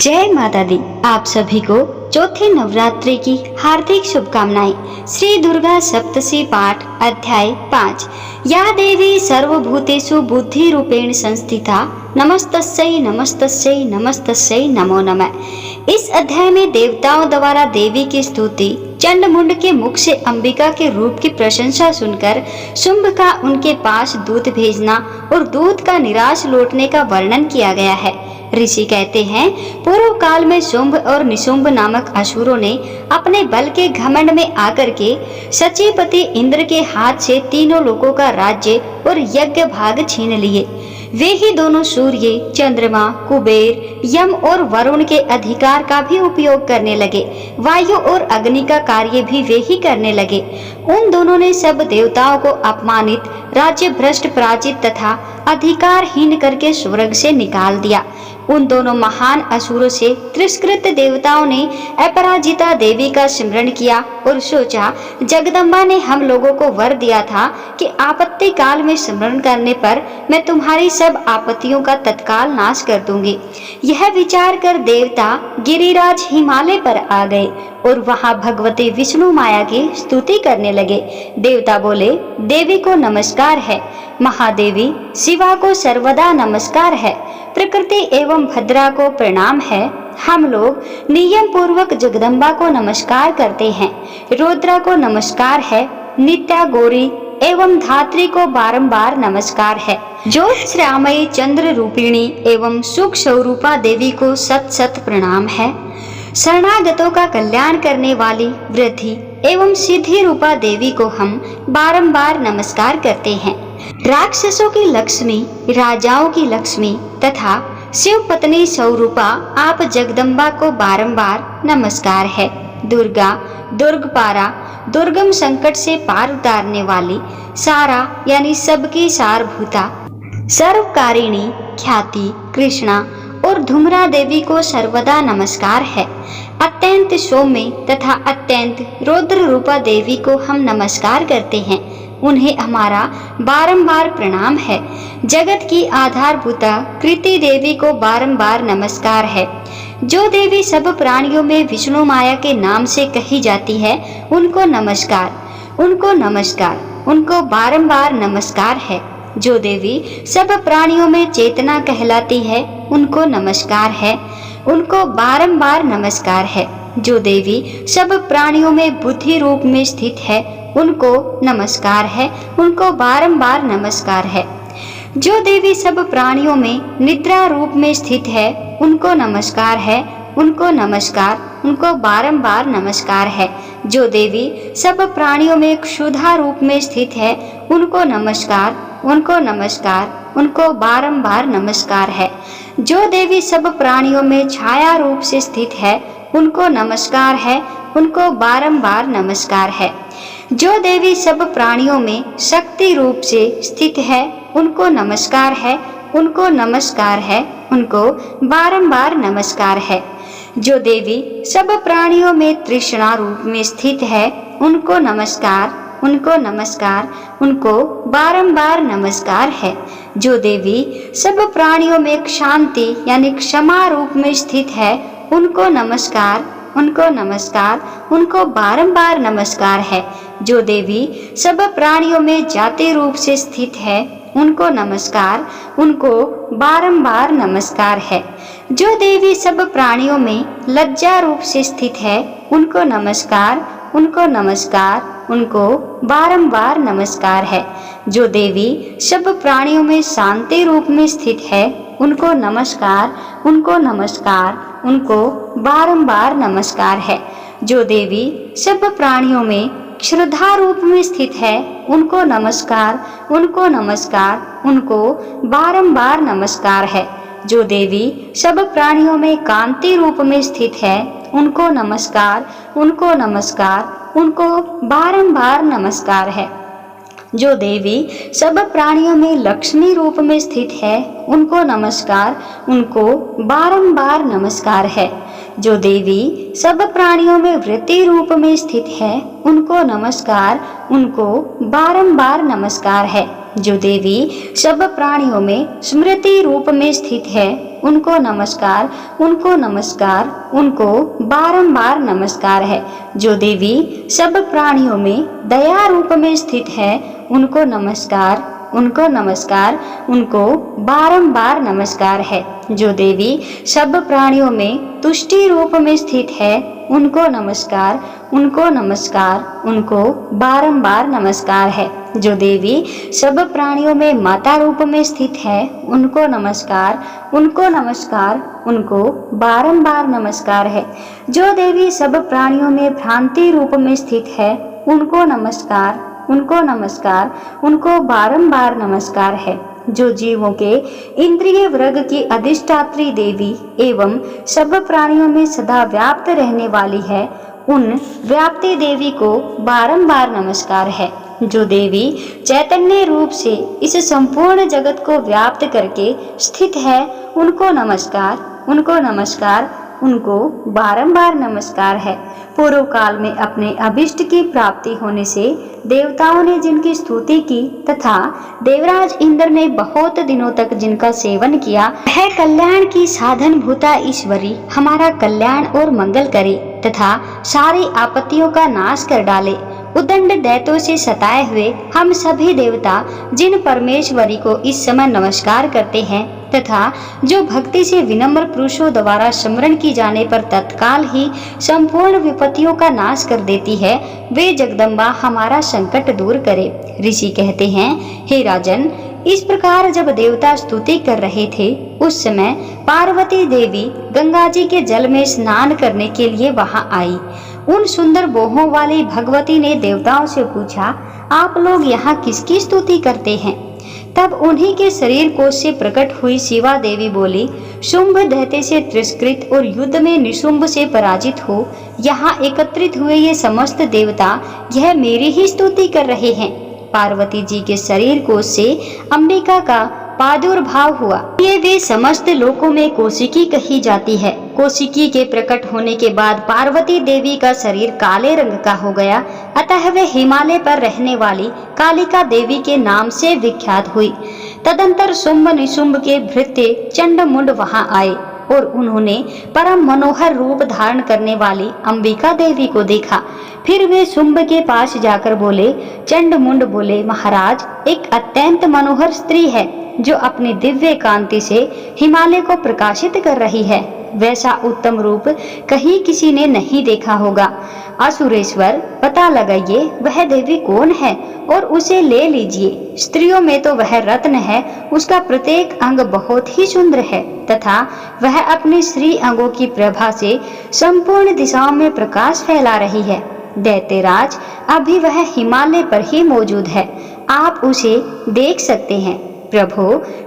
जय माता दी। आप सभी को चौथे नवरात्रि की हार्दिक शुभकामनाएं। श्री दुर्गा सप्तशी पाठ अध्याय 5। या देवी सर्वभूतेषु बुद्धि रूपेण संस्थिता नमस्तस्यै नमस्तस्यै नमस्तस्यै नमो नमः। इस अध्याय में देवताओं द्वारा देवी की स्तुति, चंड मुंड के मुख से अंबिका के रूप की प्रशंसा सुनकर शुंभ का उनके पास दूत भेजना और दूत का निराश लौटने का वर्णन किया गया है। ऋषि कहते हैं, पूर्व काल में शुंभ और निशुंभ नामक असुरों ने अपने बल के घमंड में आकर के सचिपति इंद्र के हाथ से तीनों लोकों का राज्य और यज्ञ भाग छीन लिए। वे ही दोनों सूर्य, चंद्रमा, कुबेर, यम और वरुण के अधिकार का भी उपयोग करने लगे। वायु और अग्नि का कार्य भी वे ही करने लगे। उन दोनों ने सब देवताओं को अपमानित, राज्य भ्रष्ट, पराजित तथा अधिकारहीन करके स्वर्ग से निकाल दिया। उन दोनों महान असुरों से तिरस्कृत देवताओं ने अपराजिता देवी का स्मरण किया और सोचा, जगदम्बा ने हम लोगों को वर दिया था कि आपत्ति काल में स्मरण करने पर मैं तुम्हारी सब आपत्तियों का तत्काल नाश कर दूंगी। यह विचार कर देवता गिरिराज हिमालय पर आ गए और वहां भगवती विष्णु माया की स्तुति करने लगे। देवता बोले, देवी को नमस्कार है, महादेवी शिवा को सर्वदा नमस्कार है, प्रकृति एवं भद्रा को प्रणाम है। हम लोग नियम पूर्वक जगदम्बा को नमस्कार करते हैं। रुद्रा को नमस्कार है, नित्या गौरी एवं धात्री को बारंबार नमस्कार है। ज्योतिश्रामयी चंद्र रूपिणी एवं सुख स्वरूपा देवी को सत सत प्रणाम है। शरणागतों का कल्याण करने वाली वृद्धि एवं सिद्धि रूपा देवी को हम बारंबार नमस्कार करते हैं। राक्षसों की लक्ष्मी, राजाओं की लक्ष्मी तथा शिव पत्नी स्वरूपा आप जगदम्बा को बारंबार नमस्कार है। दुर्गा, दुर्गपारा, दुर्गम संकट से पार उतारने वाली, सारा यानी सबकी सारभूता, सर्वकारिणी, ख्याति, कृष्णा और धूम्रा देवी को सर्वदा नमस्कार है। अत्यंत सौम्य तथा अत्यंत रौद्र रूपा देवी को हम नमस्कार करते हैं। उन्हें हमारा बारंबार प्रणाम है। जगत की आधारभूता कृति देवी को बारंबार नमस्कार है। जो देवी सब प्राणियों में विष्णु माया के नाम से कही जाती है, उनको नमस्कार, उनको नमस्कार, उनको बारंबार नमस्कार है। जो देवी सब प्राणियों में चेतना कहलाती है, उनको नमस्कार है, उनको बारंबार नमस्कार है। जो देवी सब प्राणियों में बुद्धि रूप में स्थित है, उनको नमस्कार है, उनको बारंबार नमस्कार है। जो देवी सब प्राणियों में निद्रा रूप में स्थित है, उनको नमस्कार है, उनको नमस्कार, उनको बारंबार नमस्कार है। जो देवी सब प्राणियों में क्षुधा रूप में स्थित है, उनको नमस्कार, उनको नमस्कार, उनको बारंबार नमस्कार है। जो देवी सब प्राणियों में छाया रूप से स्थित है, उनको नमस्कार है, उनको बारंबार नमस्कार है। जो देवी सब प्राणियों में शक्ति रूप से स्थित है, उनको नमस्कार है, उनको नमस्कार है, उनको बारंबार नमस्कार है। जो देवी सब प्राणियों में तृष्णा रूप में स्थित है, उनको नमस्कार, उनको नमस्कार, उनको बारंबार नमस्कार है। जो देवी सब प्राणियों में शांति यानी क्षमा रूप में स्थित है, उनको नमस्कार, उनको नमस्कार, उनको बारंबार नमस्कार है। जो देवी सब प्राणियों में जाति रूप से स्थित है, उनको नमस्कार, उनको बारंबार नमस्कार है। जो देवी सब प्राणियों में लज्जा रूप से स्थित है, उनको नमस्कार, उनको नमस्कार, उनको बारंबार नमस्कार है। जो देवी सब प्राणियों में शांति रूप में स्थित है, उनको नमस्कार, उनको नमस्कार, उनको बारंबार नमस्कार है। जो देवी सब प्राणियों में श्रद्धा रूप में स्थित है, उनको नमस्कार, उनको नमस्कार, उनको बारंबार नमस्कार है। जो देवी सब प्राणियों में कांति रूप में स्थित है, उनको नमस्कार, उनको नमस्कार, उनको बारंबार नमस्कार है। जो देवी सब प्राणियों में लक्ष्मी रूप में स्थित है, उनको नमस्कार, उनको बारंबार नमस्कार है। जो देवी सब प्राणियों में वृत्ति रूप में स्थित है, उनको नमस्कार, उनको बारंबार नमस्कार है। जो देवी सब प्राणियों में स्मृति रूप में स्थित है, उनको नमस्कार, उनको नमस्कार, उनको बारंबार नमस्कार है। जो देवी सब प्राणियों में दया रूप में स्थित है, उनको नमस्कार, उनको नमस्कार, उनको बारंबार नमस्कार है। जो देवी सब प्राणियों में तुष्टि रूप में स्थित है, उनको नमस्कार, उनको नमस्कार, उनको बारंबार नमस्कार है। जो देवी सब प्राणियों में माता रूप में स्थित है, उनको नमस्कार, उनको नमस्कार, उनको बारंबार नमस्कार है। जो देवी सब प्राणियों में भ्रांति रूप में स्थित है, उनको नमस्कार, उनको नमस्कार, उनको बारंबार नमस्कार है। जो जीवों के इंद्रिय वर्ग की अधिष्ठात्री देवी एवं सब प्राणियों में सदा व्याप्त रहने वाली है, उन व्याप्ति देवी को बारंबार नमस्कार है। जो देवी चैतन्य रूप से इस संपूर्ण जगत को व्याप्त करके स्थित है, उनको नमस्कार, उनको नमस्कार, उनको बारंबार नमस्कार है। पूर्व काल में अपने अभिष्ट की प्राप्ति होने से देवताओं ने जिनकी स्तुति की तथा देवराज इंद्र ने बहुत दिनों तक जिनका सेवन किया, वह कल्याण की साधन भूता ईश्वरी हमारा कल्याण और मंगल करे तथा सारी आपत्तियों का नाश कर डाले। उदंड दैत्यों से सताए हुए हम सभी देवता जिन परमेश्वरी को इस समय नमस्कार करते हैं तथा जो भक्ति से विनम्र पुरुषों द्वारा स्मरण की जाने पर तत्काल ही संपूर्ण विपत्तियों का नाश कर देती है, वे जगदम्बा हमारा संकट दूर करे। ऋषि कहते हैं, हे राजन, इस प्रकार जब देवता स्तुति कर रहे थे, उस समय पार्वती देवी गंगा जी के जल में स्नान करने के लिए वहां आई। उन सुंदर बोहों वाली भगवती ने देवताओं से पूछा, आप लोग यहाँ किसकी स्तुति करते हैं? तब उन्हीं के शरीर कोश से प्रकट हुई शिवा देवी बोली, शुंभ दैत्य से तिरस्कृत और युद्ध में निशुंभ से पराजित हो यहाँ एकत्रित हुए ये समस्त देवता यह मेरी ही स्तुति कर रहे हैं। पार्वती जी के शरीर कोश से अंबिका का प्रादुर्भाव हुआ। ये वे समस्त लोकों में कौशिकी कही जाती है। कौशिकी के प्रकट होने के बाद पार्वती देवी का शरीर काले रंग का हो गया, अतः वे हिमालय पर रहने वाली कालिका देवी के नाम से विख्यात हुई। तदंतर शुंभ निशुंभ के भृत्य चंडमुंड वहां आए और उन्होंने परम मनोहर रूप धारण करने वाली अंबिका देवी को देखा। फिर वे शुंभ के पास जाकर बोले, चंडमुंड बोले, महाराज, एक अत्यंत मनोहर स्त्री है जो अपनी दिव्य कांति से हिमालय को प्रकाशित कर रही है। वैसा उत्तम रूप कहीं किसी ने नहीं देखा होगा। असुरेश्वर, पता लगाइए वह देवी कौन है और उसे ले लीजिए। स्त्रियों में तो वह रत्न है, उसका प्रत्येक अंग बहुत ही सुंदर है तथा वह अपने श्री अंगों की प्रभा से संपूर्ण दिशाओं में प्रकाश फैला रही है। दैत्यराज, अभी वह हिमालय पर ही मौजूद है, आप उसे देख सकते हैं। प्रभु,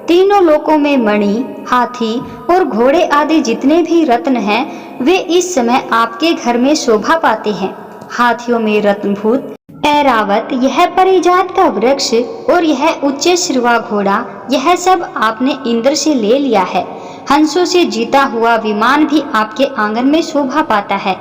तीनों लोकों में मणि, हाथी और घोड़े आदि जितने भी रत्न हैं, वे इस समय आपके घर में शोभा पाते हैं। हाथियों में रत्नभूत ऐरावत, यह परिजात का वृक्ष और यह उच्च श्रवा घोड़ा, यह सब आपने इंद्र से ले लिया है। हंसों से जीता हुआ विमान भी आपके आंगन में शोभा पाता है।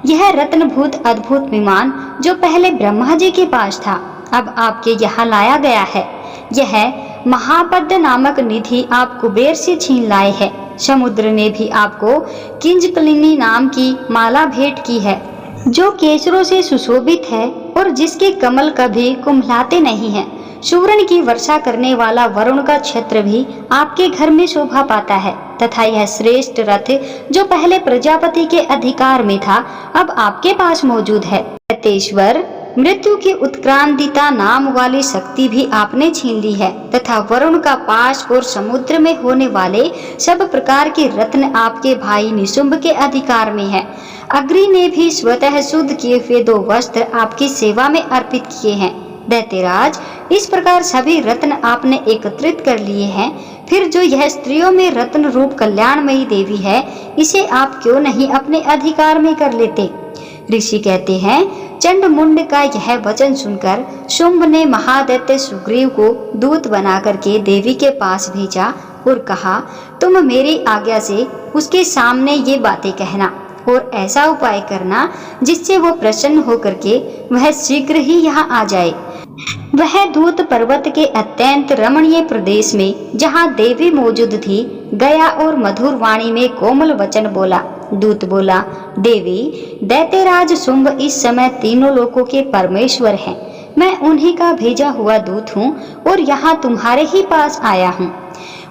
यह रत्नभूत अद्भुत विमान जो पहले ब्रह्मा जी के पास था, अब आपके यहाँ लाया गया है। यह महापद्य नामक निधि आप कुबेर से छीन लाए हैं। समुद्र ने भी आपको किंजकलिनी नाम की माला भेंट की है, जो केसरों से सुशोभित है और जिसके कमल कभी कुम्हलाते नहीं हैं। सुवर्ण की वर्षा करने वाला वरुण का छत्र भी आपके घर में शोभा पाता है तथा यह श्रेष्ठ रथ जो पहले प्रजापति के अधिकार में था, अब आपके पास मौजूद है। दैत्येश्वर, मृत्यु की उत्क्रांतिता नाम वाली शक्ति भी आपने छीन ली है तथा वरुण का पाश और समुद्र में होने वाले सब प्रकार के रत्न आपके भाई निशुंभ के अधिकार में है। अग्नि ने भी स्वतः शुद्ध किए हुए 2 वस्त्र आपकी सेवा में अर्पित किए हैं। दैत्यराज, इस प्रकार सभी रत्न आपने एकत्रित कर लिए हैं, फिर जो यह स्त्रियों में रत्न रूप कल्याणमयी देवी है, इसे आप क्यों नहीं अपने अधिकार में कर लेते? ऋषि कहते हैं, चंडमुंड का यह वचन सुनकर शुंभ ने महादैत्य सुग्रीव को दूत बना करके देवी के पास भेजा और कहा, तुम मेरी आज्ञा से उसके सामने ये बातें कहना और ऐसा उपाय करना जिससे वो प्रसन्न होकर के वह शीघ्र ही यहाँ आ जाए। वह दूत पर्वत के अत्यंत रमणीय प्रदेश में जहाँ देवी मौजूद थी गया और मधुर वाणी में कोमल वचन बोला। दूत बोला, देवी, दैत्यराज शुंभ इस समय तीनों लोकों के परमेश्वर हैं। मैं उन्हीं का भेजा हुआ दूत हूँ और यहाँ तुम्हारे ही पास आया हूँ।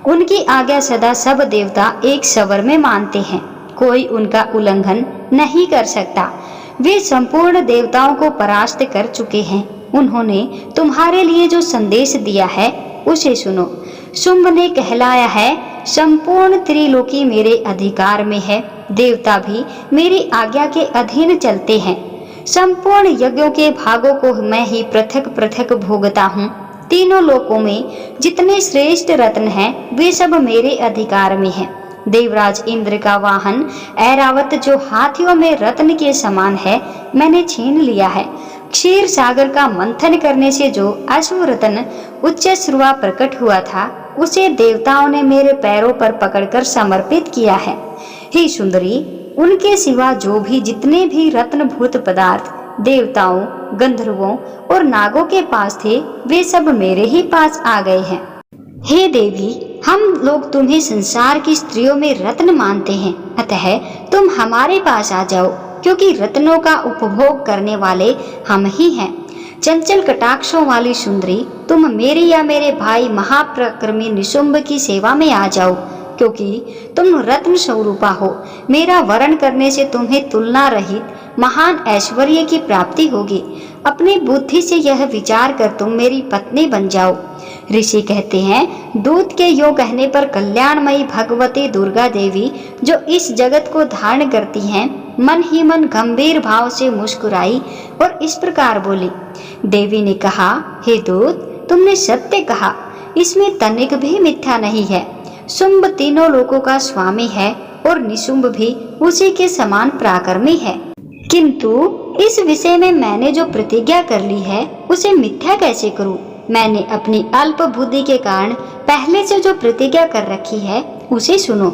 उनकी आज्ञा सदा सब देवता एक स्वर में मानते हैं, कोई उनका उल्लंघन नहीं कर सकता। वे संपूर्ण देवताओं को परास्त कर चुके हैं। उन्होंने तुम्हारे लिए जो संदेश दिया है उसे सुनो। शुंभ ने कहलाया है, संपूर्ण त्रिलोकी मेरे अधिकार में है। देवता भी मेरी आज्ञा के अधीन चलते हैं। संपूर्ण यज्ञों के भागों को मैं ही पृथक पृथक भोगता हूँ। तीनों लोकों में जितने श्रेष्ठ रत्न हैं वे सब मेरे अधिकार में हैं। देवराज इंद्र का वाहन ऐरावत जो हाथियों में रत्न के समान है मैंने छीन लिया है। क्षीर सागर का मंथन करने से जो अश्व रत्न उच्च श्रुवा प्रकट हुआ था उसे देवताओं ने मेरे पैरों पर पकड़कर समर्पित किया है। हे सुंदरी, उनके सिवा जो भी जितने भी रत्नभूत पदार्थ देवताओं, गंधर्वों और नागों के पास थे वे सब मेरे ही पास आ गए हैं। हे देवी, हम लोग तुम्हें संसार की स्त्रियों में रत्न मानते हैं, अतः तुम हमारे पास आ जाओ, क्योंकि रत्नों का उपभोग करने वाले हम ही हैं। चंचल कटाक्षों वाली सुंदरी, तुम मेरे या मेरे भाई महाप्रक्रमी निशुंभ की सेवा में आ जाओ, क्योंकि तुम रत्न स्वरूपा हो। मेरा वरण करने से तुम्हें तुलना रहित महान ऐश्वर्य की प्राप्ति होगी। अपनी बुद्धि से यह विचार कर तुम मेरी पत्नी बन जाओ। ऋषि कहते हैं, दूत के यो कहने पर कल्याणमयी भगवती दुर्गा देवी जो इस जगत को धारण करती हैं, मन ही मन गंभीर भाव से मुस्कुराई और इस प्रकार बोली। देवी ने कहा, हे दूत, तुमने सत्य कहा, इसमें तनिक भी मिथ्या नहीं है। शुंभ तीनों लोकों का स्वामी है और निशुंभ भी उसी के समान पराक्रमी है। किंतु इस विषय में मैंने जो प्रतिज्ञा कर ली है उसे मिथ्या कैसे करूं? मैंने अपनी अल्प बुद्धि के कारण पहले से जो प्रतिज्ञा कर रखी है उसे सुनो।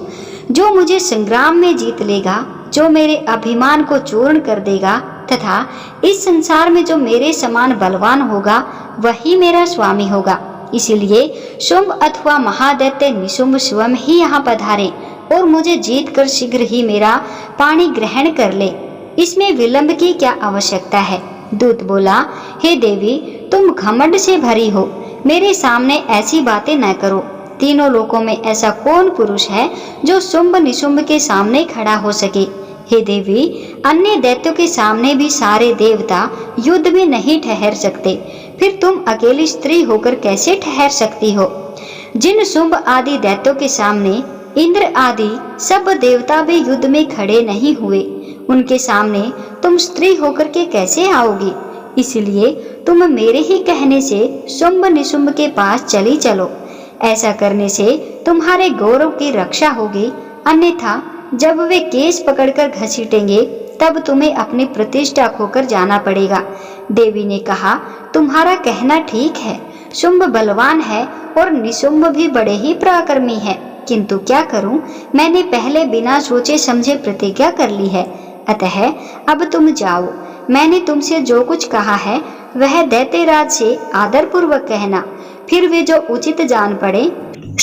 जो मुझे संग्राम में जीत लेगा, जो मेरे अभिमान को चूर्ण कर देगा तथा इस संसार में जो मेरे समान बलवान होगा वही मेरा स्वामी होगा। इसीलिए शुंभ अथवा महादैत्य निशुंभ स्वयं ही यहाँ पधारे और मुझे जीत कर शीघ्र ही मेरा पाणी ग्रहण कर ले। इसमें विलंब की क्या आवश्यकता है? दूत बोला, हे देवी, तुम घमंड से भरी हो, मेरे सामने ऐसी बातें न करो। तीनों लोकों में ऐसा कौन पुरुष है जो शुंभ निशुंभ के सामने खड़ा हो सके? हे देवी, अन्य दैत्यों के सामने भी सारे देवता युद्ध में नहीं ठहर सकते, फिर तुम अकेली स्त्री होकर कैसे ठहर सकती हो? जिन शुंभ आदि दैत्यों के सामने इंद्र आदि सब देवता भी युद्ध में खड़े नहीं हुए, उनके सामने तुम स्त्री होकर के कैसे आओगी? इसलिए तुम मेरे ही कहने से शुंभ निशुंभ के पास चली चलो। ऐसा करने से तुम्हारे गौरव की रक्षा होगी, अन्यथा जब वे केस पकड़कर घसीटेंगे तब तुम्हें अपनी प्रतिष्ठा खोकर जाना पड़ेगा। देवी ने कहा, तुम्हारा कहना ठीक है, शुंभ बलवान है और निशुंभ भी बड़े ही पराक्रमी है, किंतु क्या करूं, मैंने पहले बिना सोचे समझे प्रतिज्ञा कर ली है। अतः अब तुम जाओ। मैंने तुमसे जो कुछ कहा है वह दैत्यराज से आदर पूर्वक कहना, फिर वे जो उचित जान पड़े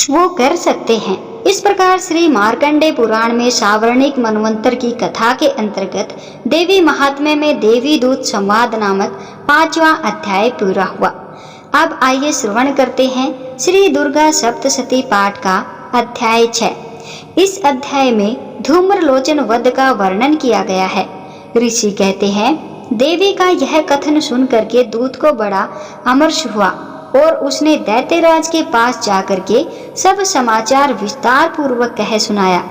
वो कर सकते हैं। इस प्रकार श्री मार्कंडेय पुराण में सावर्णिक मनवंतर की कथा के अंतर्गत देवी महात्म्य में देवी दूत संवाद नामक 5वां अध्याय पूरा हुआ। अब आइए श्रवण करते हैं श्री दुर्गा सप्तशती पाठ का अध्याय 6। इस अध्याय में धूम्रलोचन वध का वर्णन किया गया है। ऋषि कहते हैं, देवी का यह कथन सुन करके दूत को बड़ा अमर्ष हुआ और उसने दैत्यराज के पास जाकर के सब समाचार विस्तार पूर्वक कह सुनाया।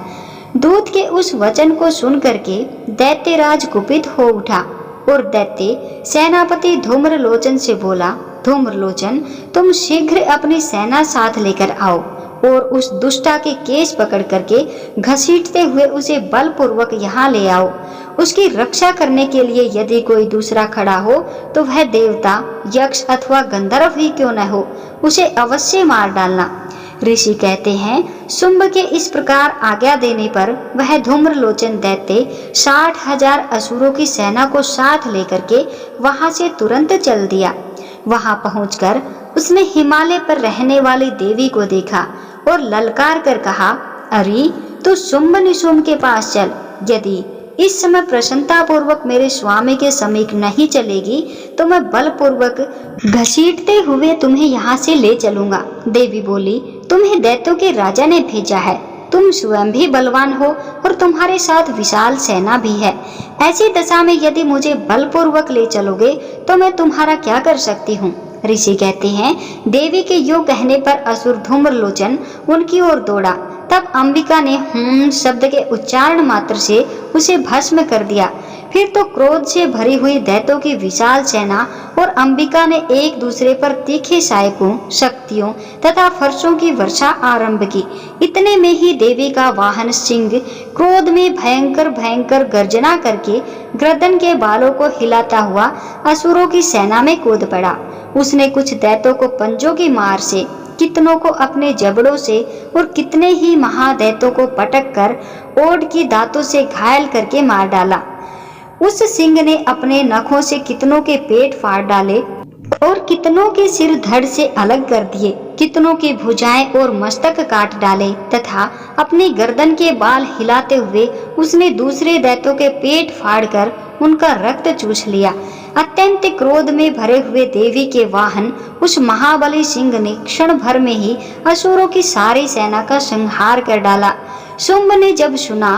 दूत के उस वचन को सुन करके दैत्यराज कुपित हो उठा और दैत्य सेनापति धूम्रलोचन से बोला, धूम्रलोचन, तुम शीघ्र अपनी सेना साथ लेकर आओ और उस दुष्टा के केस पकड़ करके घसीटते हुए उसे बलपूर्वक यहाँ ले आओ। उसकी रक्षा करने के लिए यदि कोई दूसरा खड़ा हो तो वह देवता, यक्ष अथवा गंधर्व ही क्यों न हो, उसे अवश्य मार डालना। ऋषि कहते हैं, शुंभ के इस प्रकार आज्ञा देने पर वह धूम्रलोचन दैत्य 60,000 असुरों की सेना को साथ लेकर के वहां से तुरंत चल दिया। वहां पहुंचकर उसने हिमालय पर रहने वाली देवी को देखा और ललकार कर कहा, अरे तू शुंभ निशुंभ के पास चल। यदि इस समय प्रसन्नता पूर्वक मेरे स्वामी के समीप नहीं चलेगी तो मैं बलपूर्वक घसीटते हुए तुम्हें यहाँ से ले चलूंगा। देवी बोली, तुम्हें दैत्यों के राजा ने भेजा है, तुम स्वयं भी बलवान हो और तुम्हारे साथ विशाल सेना भी है। ऐसी दशा में यदि मुझे बलपूर्वक ले चलोगे तो मैं तुम्हारा क्या कर सकती हूँ। ऋषि कहते हैं, देवी के यूं कहने पर असुर धूम्रलोचन उनकी ओर दौड़ा। तब अंबिका ने शब्द के उच्चारण मात्र से उसे भस्म कर दिया। फिर तो क्रोध से भरी हुई दैत्यों की विशाल सेना और अंबिका ने एक दूसरे पर तीखे सहायकों, शक्तियों तथा फर्शों की वर्षा आरंभ की। इतने में ही देवी का वाहन सिंह क्रोध में भयंकर भयंकर गर्जना करके गर्दन के बालों को हिलाता हुआ असुरों की सेना में कूद पड़ा। उसने कुछ दैत्यों को पंजों की मार से, कितनों को अपने जबड़ों से और कितने ही महादैत्यों को पटक कर ओट की दांतों से घायल करके मार डाला। उस सिंह ने अपने नखों से कितनों के पेट फाड़ डाले और कितनों के सिर धड़ से अलग कर दिए, कितनों की भुजाएं और मस्तक काट डाले तथा अपनी गर्दन के बाल हिलाते हुए उसने दूसरे दैत्यों के पेट फाड़कर उनका रक्त चूस लिया। अत्यंत क्रोध में भरे हुए देवी के वाहन उस महाबली सिंह ने क्षण भर में ही असुरों की सारी सेना का संहार कर डाला। शुंभ ने जब सुना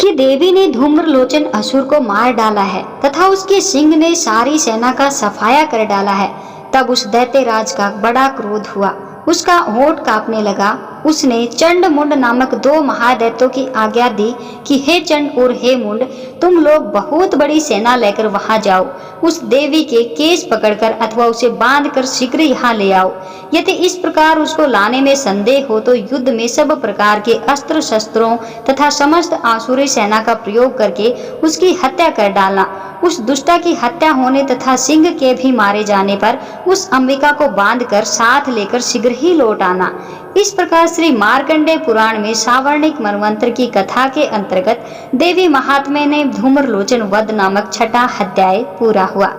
कि देवी ने धूम्रलोचन असुर को मार डाला है तथा उसके सिंह ने सारी सेना का सफाया कर डाला है, तब उस दैत्यराज का बड़ा क्रोध हुआ। उसका होठ कांपने लगा। उसने चंड मुंड नामक 2 महादैत्यों की आज्ञा दी कि हे चंड और हे मुंड, तुम लोग बहुत बड़ी सेना लेकर वहां जाओ। उस देवी के केस पकड़कर अथवा उसे बांधकर शीघ्र यहाँ ले आओ। यदि इस प्रकार उसको लाने में संदेह हो तो युद्ध में सब प्रकार के अस्त्र शस्त्रों तथा समस्त आसुरी सेना का प्रयोग करके उसकी हत्या कर डालना। उस दुष्टा की हत्या होने तथा सिंह के भी मारे जाने पर उस अंबिका को बांधकर साथ लेकर शीघ्र ही लौट आना। इस प्रकार श्री मार्कंडेय पुराण में सावर्णिक मनवंतर की कथा के अंतर्गत देवी महात्म्य ने धूम्रलोचन वध नामक 6वां अध्याय पूरा हुआ।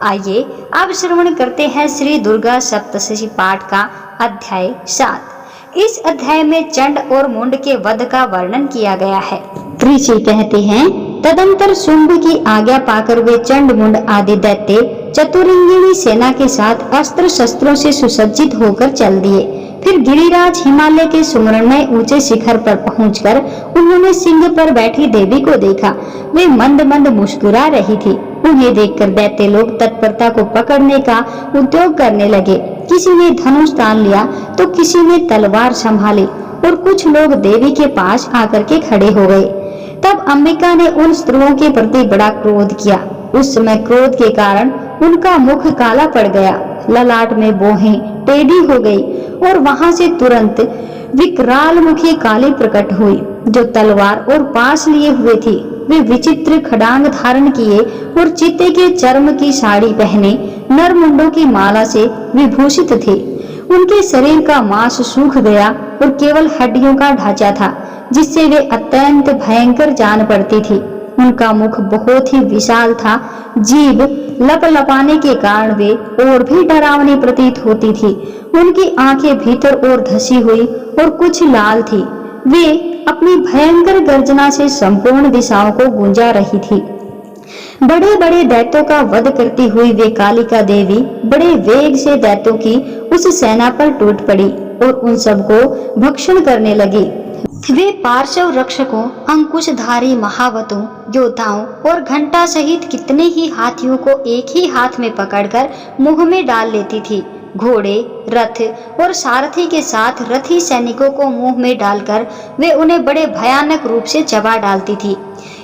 आइए अब श्रवण करते हैं श्री दुर्गा सप्तशती पाठ का अध्याय 7। इस अध्याय में चंड और मुंड के वध का वर्णन किया गया है। ऋषि कहते हैं, तदंतर शुंभ की आज्ञा पाकर वे चंड मुंड आदि दैत्य चतुरंगिणी सेना के साथ अस्त्र शस्त्रों से सुसज्जित होकर चल दिए। फिर गिरिराज हिमालय के सुमरणमय ऊंचे शिखर पर पहुंचकर उन्होंने सिंह पर बैठी देवी को देखा। वे मंद मंद मुस्कुरा रही थी। उन्हें देखकर दैत्य लोग तत्परता को पकड़ने का उद्योग करने लगे। किसी ने धनुष तान लिया तो किसी ने तलवार संभाली और कुछ लोग देवी के पास आकर के खड़े हो गए। तब अंबिका ने उन स्त्रियों के प्रति बड़ा क्रोध किया। उस समय क्रोध के कारण उनका मुख काला पड़ गया, ललाट में बोहें टेढ़ी हो गई और वहां से तुरंत विकराल मुखी काली प्रकट हुई जो तलवार और पास लिए हुए थी। वे विचित्र खड़ांग धारण किए और चीते के चर्म की साड़ी पहने नरमुंडों की माला से विभूषित थे। उनके शरीर का मांस सूख गया और केवल हड्डियों का ढांचा था, जिससे वे अत्यंत भयंकर जान पड़ती थी। उनका मुख बहुत ही विशाल था। जीभ लपलपाने के कारण वे और भी डरावनी प्रतीत होती थी। उनकी आंखें भीतर ओर धसी हुई और कुछ लाल थी। वे अपनी भयंकर गर्जना से संपूर्ण दिशाओं को गूंजा रही थी। बड़े बड़े दैत्यों का वध करती हुई वे कालिका देवी बड़े वेग से दैत्यों की उस सेना पर टूट पड़ी और उन सबको भक्षण करने लगी। वे पार्श्व रक्षकों, अंकुशधारी महावतों, योद्धाओं और घंटा सहित कितने ही हाथियों को एक ही हाथ में पकड़कर मुंह में डाल लेती थी। घोड़े, रथ और सारथी के साथ रथी सैनिकों को मुंह में डालकर वे उन्हें बड़े भयानक रूप से चबा डालती थी।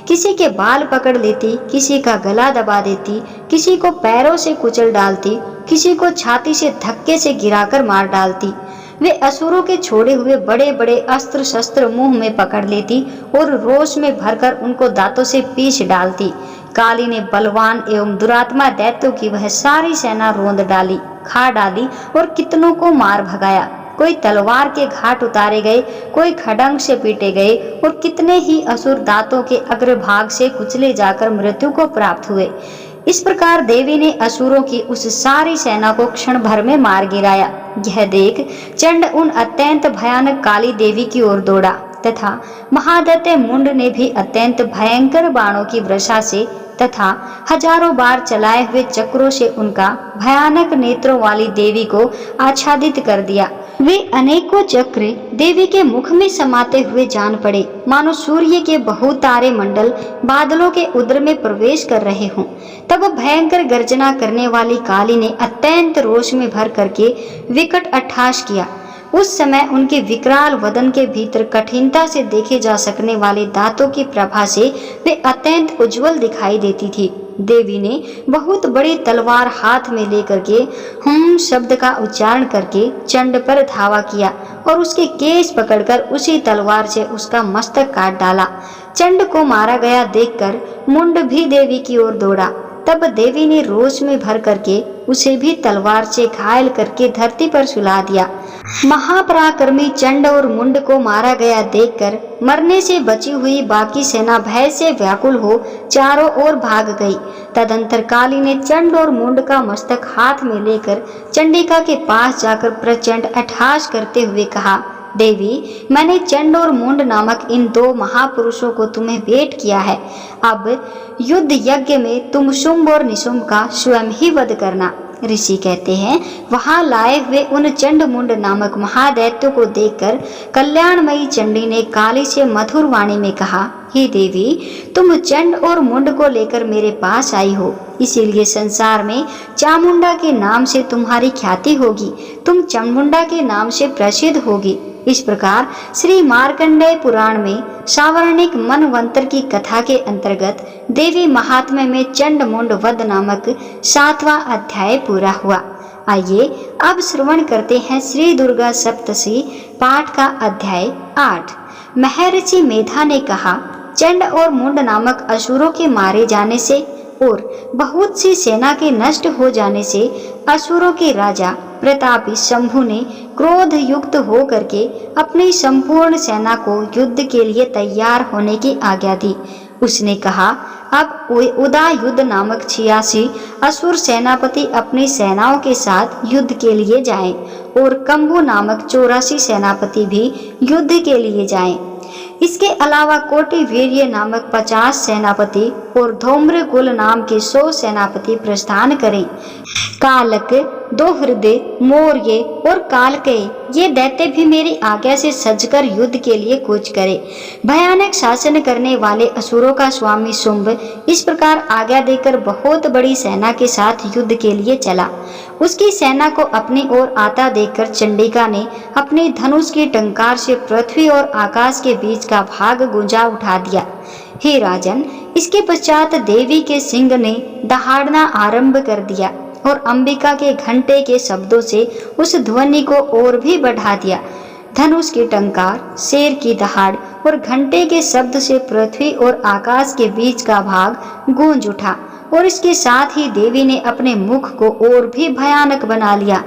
किसी के बाल पकड़ लेती, किसी का गला दबा देती, किसी को पैरों से कुचल डालती, किसी को छाती से धक्के से गिराकर मार डालती। वे असुरों के छोड़े हुए बड़े बड़े अस्त्र शस्त्र मुंह में पकड़ लेती और रोष में भरकर उनको दांतों से पीस डालती। काली ने बलवान एवं दुरात्मा दैत्यों की वह सारी सेना रोंद डाली, खा डाली और कितनों को मार भगाया। कोई तलवार के घाट उतारे गए, कोई खड़ंग से पीटे गए और कितने ही असुर दांतों के अग्रभाग से कुचले जाकर मृत्यु को प्राप्त हुए। इस प्रकार देवी ने असुरों की उस सारी सेना को क्षण भर में मार गिराया। यह देख चंड उन अत्यंत भयानक काली देवी की ओर दौड़ा तथा महादैत्य मुंड ने भी अत्यंत भयंकर बाणों की वर्षा से तथा हजारों बार चलाए हुए चक्रों से उनका भयानक नेत्रों वाली देवी को आच्छादित कर दिया। वे अनेकों चक्र देवी के मुख में समाते हुए जान पड़े, मानो सूर्य के बहुतारे मंडल बादलों के उदर में प्रवेश कर रहे हों। तब भयंकर गर्जना करने वाली काली ने अत्यंत रोष में भर करके विकट अट्टहास किया। उस समय उनके विकराल वदन के भीतर कठिनता से देखे जा सकने वाले दांतों की प्रभा से वे अत्यंत उज्जवल दिखाई देती थी। देवी ने बहुत बड़ी तलवार हाथ में लेकर के हम शब्द का उच्चारण करके चंड पर धावा किया और उसके केस पकड़कर उसी तलवार से उसका मस्तक काट डाला। चंड को मारा गया देखकर मुंड भी देवी की ओर दौड़ा। तब देवी ने रोष में भर करके उसे भी तलवार से घायल करके धरती पर सुला दिया। महापराक्रमी चंड और मुंड को मारा गया देखकर मरने से बची हुई बाकी सेना भय से व्याकुल हो चारों ओर भाग गई। तदंतर काली ने चंड और मुंड का मस्तक हाथ में लेकर चंडिका के पास जाकर प्रचंड अट्टहास करते हुए कहा, देवी, मैंने चंड और मुंड नामक इन दो महापुरुषों को तुम्हें भेंट किया है। अब युद्ध यज्ञ में तुम शुंभ और निशुंभ का स्वयं ही वध करना। ऋषि कहते हैं, वहां लाए हुए उन चंड मुंड नामक महादैत्यों को देखकर कल्याणमयी चंडी ने काली से मधुर वाणी में कहा, हे देवी, तुम चंड और मुंड को लेकर मेरे पास आई हो, इसीलिए संसार में चामुंडा के नाम से तुम्हारी ख्याति होगी, तुम चामुंडा के नाम से प्रसिद्ध होगी। इस प्रकार श्री मार्कंडेय पुराण में सावर्णिक मनवंतर की कथा के अंतर्गत देवी महात्म्य में चंड मुंड वध नामक 7वां अध्याय पूरा हुआ। आइए अब श्रवण करते हैं श्री दुर्गा सप्तशी पाठ का अध्याय 8। महर्षि मेधा ने कहा, चंड और मुंड नामक असुरों के मारे जाने से और बहुत सी सेना के नष्ट हो जाने से असुरों के राजा प्रतापी शंभु ने क्रोध युक्त हो करके अपनी संपूर्ण सेना को युद्ध के लिए तैयार होने की आज्ञा दी। उसने कहा, अब उदायुध नामक 86 असुर सेनापति अपनी सेनाओं के साथ युद्ध के लिए जाएं और कंबु नामक 84 सेनापति भी युद्ध के लिए जाएं। इसके अलावा कोटि वीर्य नामक 50 सेनापति और धूम्रकुल नाम के 100 सेनापति प्रस्थान करें। कालक, दोहृदय, मौर्य और कालकेय ये दैत्य भी मेरी आज्ञा से सजकर युद्ध के लिए कूच करे। भयानक शासन करने वाले असुरों का स्वामी शुंभ इस प्रकार आज्ञा देकर बहुत बड़ी सेना के साथ युद्ध के लिए चला। उसकी सेना को अपनी ओर आता देखकर चंडिका ने अपने धनुष की टंकार से पृथ्वी और आकाश के बीच का भाग गुंजा उठा दिया। हे राजन, इसके पश्चात देवी के सिंह ने दहाड़ना आरंभ कर दिया और अंबिका के घंटे के शब्दों से उस ध्वनि को और भी बढ़ा दिया। धनुष की टंकार, शेर की दहाड़ और घंटे के शब्द से पृथ्वी और आकाश के बीच का भाग गूंज उठा और इसके साथ ही देवी ने अपने मुख को और भी भयानक बना लिया।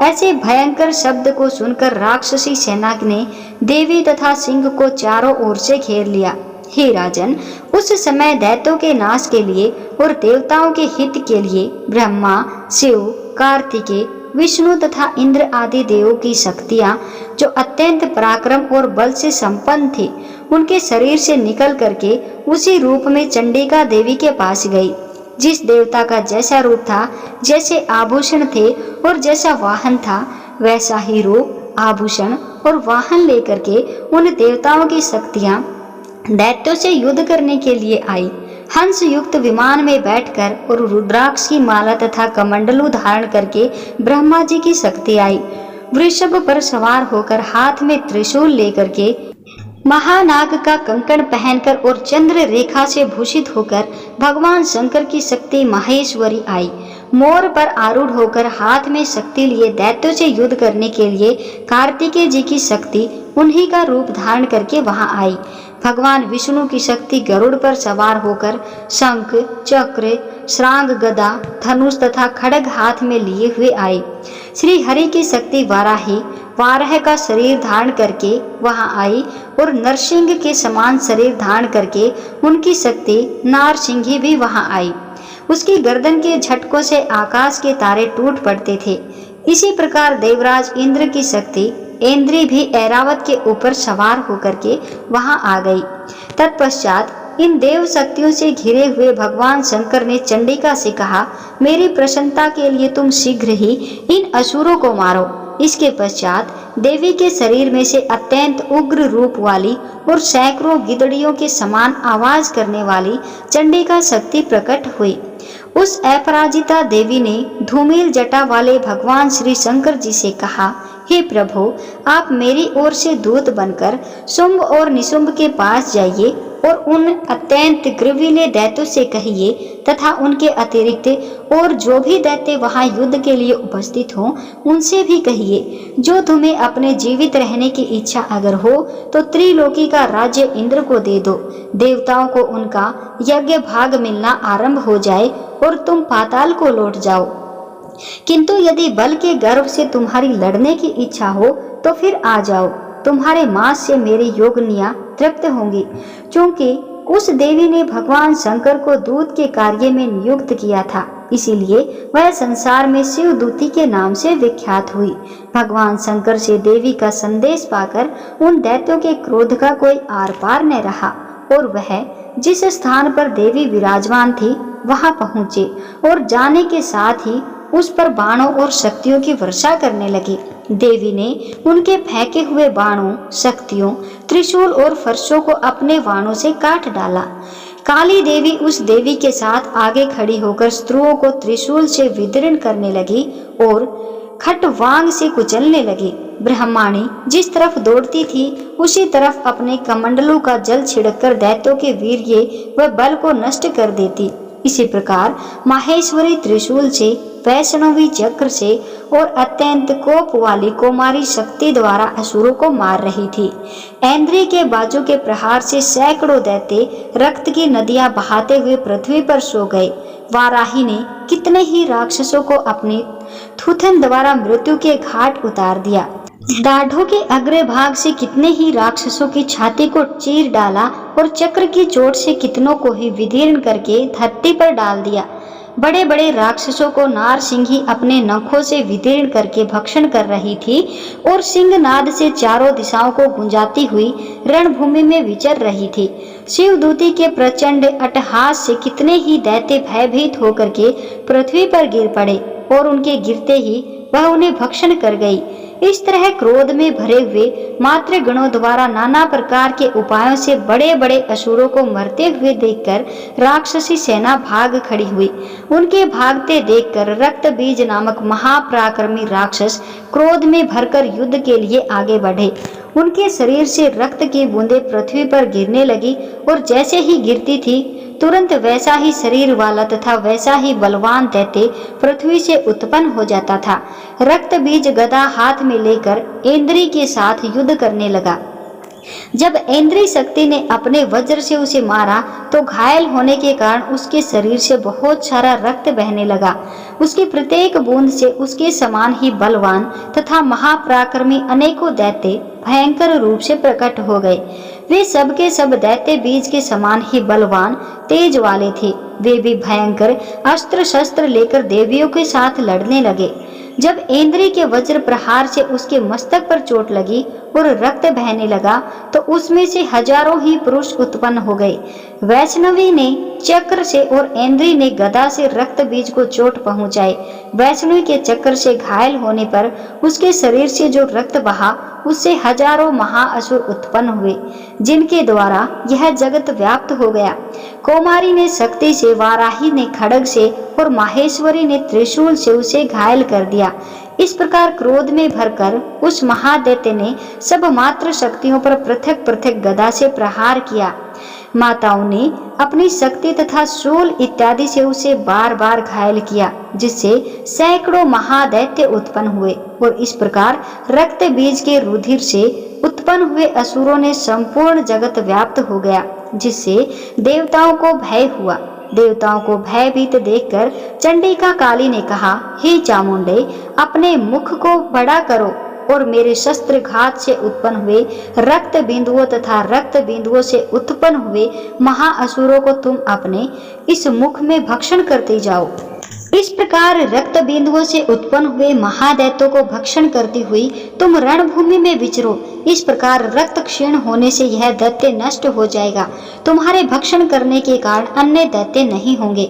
ऐसे भयंकर शब्द को सुनकर राक्षसी सेना ने देवी तथा सिंह को चारों ओर से घेर लिया। हे राजन, उस समय दैत्यों के नाश के लिए और देवताओं के हित के लिए ब्रह्मा, शिव, कार्तिकेय, विष्णु तथा इंद्र आदि देवों की शक्तियां जो अत्यंत पराक्रम और बल से संपन्न थी, उनके शरीर से निकल करके उसी रूप में चंडिका देवी के पास गई। जिस देवता का जैसा रूप था, जैसे आभूषण थे और जैसा वाहन था, वैसा ही रूप, आभूषण और वाहन लेकर के उन देवताओं की शक्तियां दैत्यों से युद्ध करने के लिए आई। हंस युक्त विमान में बैठकर और रुद्राक्ष की माला तथा कमंडलू धारण करके ब्रह्मा जी की शक्ति आई। वृषभ पर सवार होकर हाथ में त्रिशूल लेकर के महानाग का कंकण पहनकर और चंद्र रेखा से भूषित होकर भगवान शंकर की शक्ति माहेश्वरी आई। मोर पर आरूढ़ होकर हाथ में शक्ति लिए दैत्यों से युद्ध करने के लिए कार्तिकेय जी की शक्ति उन्हीं का रूप धारण करके वहां आई। भगवान विष्णु की शक्ति गरुड़ पर सवार होकर शंख, चक्र, श्रांग, गदा, धनुष तथा खड्ग हाथ में लिए हुए आई। श्री हरि की शक्ति वाराही वाराह का शरीर धारण करके वहां आई और नरसिंह के समान शरीर धारण करके उनकी शक्ति नारसिंही भी वहां आई। उसकी गर्दन के झटकों से आकाश के तारे टूट पड़ते थे। इसी प्रकार देवराज इंद्र की शक्ति इंद्री भी ऐरावत के ऊपर सवार होकर के वहां आ गई। तत्पश्चात इन देव शक्तियों से घिरे हुए भगवान शंकर ने चंडिका से कहा, मेरी प्रसन्नता के लिए तुम शीघ्र ही इन असुरों को मारो। इसके पश्चात देवी के शरीर में से अत्यंत उग्र रूप वाली और सैकड़ों गिदड़ियों के समान आवाज करने वाली चंडिका शक्ति प्रकट हुई। उस अपराजिता देवी ने धूमिल जटा वाले भगवान श्री शंकर जी से कहा, हे प्रभु, आप मेरी ओर से दूत बनकर शुंभ और निशुंभ के पास जाइए और उन अत्यंत ग्रीविले दैत्यों से कहिए तथा उनके अतिरिक्त और जो भी दैत्य वहां युद्ध के लिए उपस्थित हों उनसे भी कहिए, जो तुम्हें अपने जीवित रहने की इच्छा अगर हो तो त्रिलोकी का राज्य इंद्र को दे दो। देवताओं को उनका यज्ञ भाग मिलना आरंभ हो जाए और तुम पाताल को लौट जाओ। किंतु यदि बल के गर्व से तुम्हारी लड़ने की इच्छा हो तो फिर आ जाओ, तुम्हारे मांस से मेरी योगिनियां तृप्त होंगी। क्योंकि उस देवी ने भगवान शंकर को दूत के कार्य में नियुक्त किया था, इसीलिए वह संसार में शिवदूती के नाम से विख्यात हुई। भगवान शंकर से देवी का संदेश पाकर उन दैत्यों के क्रोध का कोई आर पार न रहा और वह जिस स्थान पर देवी विराजमान थी वहां पहुंचे और जाने के साथ ही उस पर बाणों और शक्तियों की वर्षा करने लगे। देवी ने उनके फेंके हुए बाणों, शक्तियों, त्रिशूल और फरसों को अपने बाणों से काट डाला। काली देवी उस देवी के साथ आगे खड़ी होकर स्त्रियों को त्रिशूल से विदीर्ण करने लगी और खटवांग से कुचलने लगी। ब्रह्माणी जिस तरफ दौड़ती थी उसी तरफ अपने कमंडलों का जल छिड़ककर दैत्यों के वीर्य व बल को नष्ट कर देती। इसी प्रकार माहेश्वरी त्रिशूल से, वैष्णवी चक्र से और अत्यंत कोप वाली कुमारी शक्ति द्वारा असुरों को मार रही थी। ऐन्द्री के बाजू के प्रहार से सैकड़ों दैत्य रक्त की नदियां बहाते हुए पृथ्वी पर सो गए। वाराही ने कितने ही राक्षसों को अपनी थूथन द्वारा मृत्यु के घाट उतार दिया। दाढ़ों के अग्रभाग से कितने ही राक्षसों की छाती को चीर डाला और चक्र की चोट से कितनों को ही विदीर्ण करके धरती पर डाल दिया। बड़े बड़े राक्षसों को नार सिंही अपने नखों से विदीर्ण करके भक्षण कर रही थी और सिंहनाद से चारों दिशाओं को गुंजाती हुई रणभूमि में विचर रही थी। शिवदूती के प्रचंड अट्टहास से कितने ही दैत्य भयभीत होकर के पृथ्वी पर गिर पड़े और उनके गिरते ही वह उन्हें भक्षण कर गई। इस तरह क्रोध में भरे हुए मातृ गणों द्वारा नाना प्रकार के उपायों से बड़े बड़े असुरों को मरते हुए देखकर राक्षसी सेना भाग खड़ी हुई। उनके भागते देखकर रक्त बीज नामक महापराक्रमी राक्षस क्रोध में भरकर युद्ध के लिए आगे बढ़े। उनके शरीर से रक्त की बूंदें पृथ्वी पर गिरने लगी और जैसे ही गिरती थी तुरंत वैसा ही शरीर वाला तथा वैसा ही बलवान दैत्य पृथ्वी से उत्पन्न हो जाता था। रक्त बीज गदा हाथ में लेकर इंद्री के साथ युद्ध करने लगा। जब इंद्री शक्ति ने अपने वज्र से उसे मारा तो घायल होने के कारण उसके शरीर से बहुत सारा रक्त बहने लगा। उसकी प्रत्येक बूंद से उसके समान ही बलवान तथा महापराक्रमी अनेकों दैत्य भयंकर रूप से प्रकट हो गए। वे सब के सब दैत्य बीज के समान ही बलवान तेज वाले थे। वे भी भयंकर अस्त्र शस्त्र लेकर देवियों के साथ लड़ने लगे। जब इंद्री के वज्र प्रहार से उसके मस्तक पर चोट लगी और रक्त बहने लगा तो उसमें से हजारों ही पुरुष उत्पन्न हो गए। वैष्णवी ने चक्र से और इंद्री ने गदा से रक्त बीज को चोट पहुंचाई। वैष्णवी के चक्र से घायल होने पर उसके शरीर से जो रक्त बहा उससे हजारों महाअसुर उत्पन्न हुए जिनके द्वारा यह जगत व्याप्त हो गया। कौमारी ने शक्ति से, वाराही ने खड्ग से और माहेश्वरी ने त्रिशूल से उसे घायल कर दिया। इस प्रकार क्रोध में भरकर उस महादैत्य ने सब मात्र शक्तियों पर पृथक पृथक गदा से प्रहार किया। माताओं ने अपनी शक्ति तथा शूल इत्यादि से उसे बार बार घायल किया जिससे सैकड़ों महादैत्य उत्पन्न हुए और इस प्रकार रक्त बीज के रुधिर से उत्पन्न हुए असुरों ने संपूर्ण जगत व्याप्त हो गया जिससे देवताओं को भय हुआ। देवताओं को भयभीत देखकर चंडिका काली ने कहा, हे चामुंडे, अपने मुख को बड़ा करो और मेरे शस्त्र घात से उत्पन्न हुए रक्त बिंदुओं तथा रक्त बिंदुओं से उत्पन्न हुए महाअसुरों को तुम अपने इस मुख में भक्षण करते जाओ। इस प्रकार रक्त बिंदुओं से उत्पन्न हुए महादैत्यों को भक्षण करती हुई तुम रणभूमि में विचरो। इस प्रकार रक्त क्षीण होने से यह दैत्य नष्ट हो जाएगा। तुम्हारे भक्षण करने के कारण अन्य दैत्य नहीं होंगे।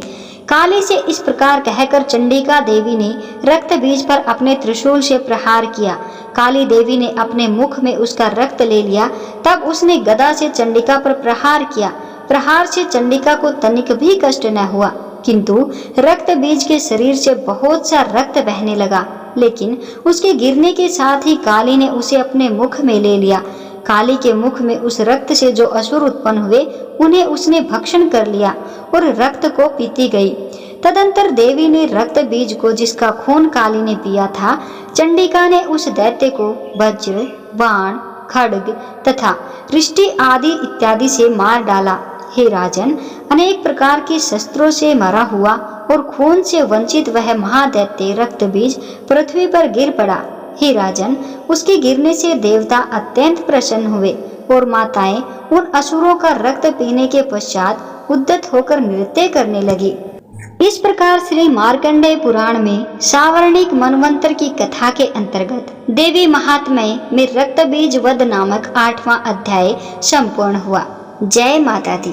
काली से इस प्रकार कहकर चंडिका देवी ने रक्त बीज पर अपने त्रिशूल से प्रहार किया। काली देवी ने अपने मुख में उसका रक्त ले लिया। तब उसने गदा से चंडिका पर प्रहार किया। प्रहार से चंडिका को तनिक भी कष्ट न हुआ, किंतु रक्त बीज के शरीर से बहुत सा रक्त बहने लगा। लेकिन उसके गिरने के साथ ही काली ने उसे अपने मुख में ले लिया। काली के मुख में उस रक्त से जो असुर उत्पन्न हुए उन्हें उसने भक्षण कर लिया और रक्त को पीती गई। तदंतर देवी ने रक्त बीज को, जिसका खून काली ने पिया था, चंडिका ने उस दैत्य को वज्र, बाण, खड्ग तथा रिष्टि आदि इत्यादि से मार डाला। हे राजन, अनेक प्रकार के शस्त्रों से मरा हुआ और खून से वंचित वह महादैत्य रक्त बीज पृथ्वी पर गिर पड़ा। हे राजन, उसके गिरने से देवता अत्यंत प्रसन्न हुए और माताएं उन असुरों का रक्त पीने के पश्चात उद्यत होकर नृत्य करने लगी। इस प्रकार श्री मार्कंडेय पुराण में सावर्णिक मनवंतर की कथा के अंतर्गत देवी महात्म्य में रक्त बीज वध नामक 8वां अध्याय संपूर्ण हुआ। जय माता दी।